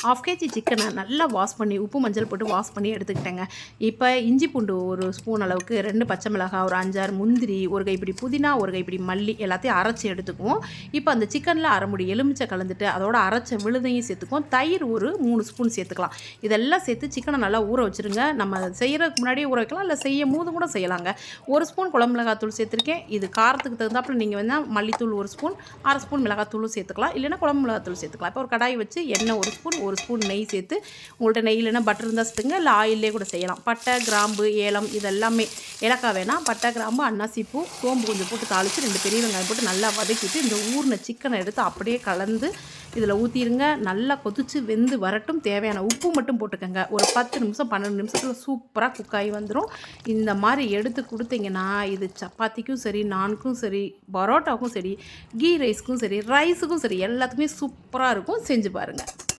1/2 KG சிக்கனை நல்லா wash பண்ணி உப்பு மஞ்சள் போட்டு வாஷ் பண்ணி எடுத்துக்கிட்டேங்க. இப்போ இஞ்சி பூண்டு ஒரு ஸ்பூன் அளவுக்கு, 2 பச்சை மிளகாய், ஒரு 5 6 முந்திரி, ஒரு கைப்பிடி புதினா, ஒரு கைப்பிடி மல்லி எல்லாத்தையும் அரைச்சி எடுத்துக்குவோம். இப்போ அந்த சிக்கனில் அரை முடி எலுமிச்சை கலந்துட்டு அதோட அரைச்ச விழுதையும் சேர்த்துக்குவோம். தயிர் ஒரு 3 ஸ்பூன் சேர்த்துக்கலாம். இதெல்லாம் சேர்த்து சிக்கனை நல்லா ஊற வச்சுருங்க. நம்ம செய்கிறதுக்கு முன்னாடியே ஊற வைக்கலாம், இல்லை செய்யும் போது கூட செய்யலாங்க. 1 ஸ்பூன் குழம்பு மிளகாத்தூள் சேர்த்துருக்கேன். இது காரத்துக்கு தகுந்தாப்புல நீங்கள் வேணால் மல்லித்தூள் 1 ஸ்பூன், 1/2 ஸ்பூன் மிளகாத்தூளும் சேர்த்துக்கலாம், இல்லைன்னா குழம்பு மிளகாத்தூள் சேர்த்துக்கலாம். இப்போ ஒரு கடாய் வச்சு எண்ணெய் 1 ஸ்பூன் நெய் சேர்த்து, உங்கள்கிட்ட நெய் இல்லைன்னா பட்டர் இருந்தால் சேர்த்துங்க, இல்லை ஆயிலே கூட செய்யலாம். பட்டை, கிராம்பு, ஏலம் இதெல்லாமே, ஏலக்காய் வேணாம், பட்டை, கிராம்பு, அன்னாசிப்பூ, சோம்பு கொஞ்சம் போட்டு தாளித்து 2 பெரிய வெங்காயம் போட்டு நல்லா வதக்கிட்டு இந்த ஊறின சிக்கனை எடுத்து அப்படியே கலந்து இதில் ஊற்றிடுங்க. நல்லா கொதித்து வெந்து வரட்டும். தேவையான உப்பு மட்டும் போட்டுக்கோங்க. ஒரு 10 நிமிஷம் 12 நிமிஷத்தில் சூப்பராக குக் ஆகி வந்துடும். இந்த மாதிரி எடுத்து கொடுத்தீங்கன்னா இது சப்பாத்திக்கும் சரி, நானுக்கும் சரி, பரோட்டாவுக்கும் சரி, கீ ரைஸ்க்கும் சரி, ரைஸுக்கும் சரி எல்லாத்துக்குமே சூப்பராக இருக்கும். செஞ்சு பாருங்கள்.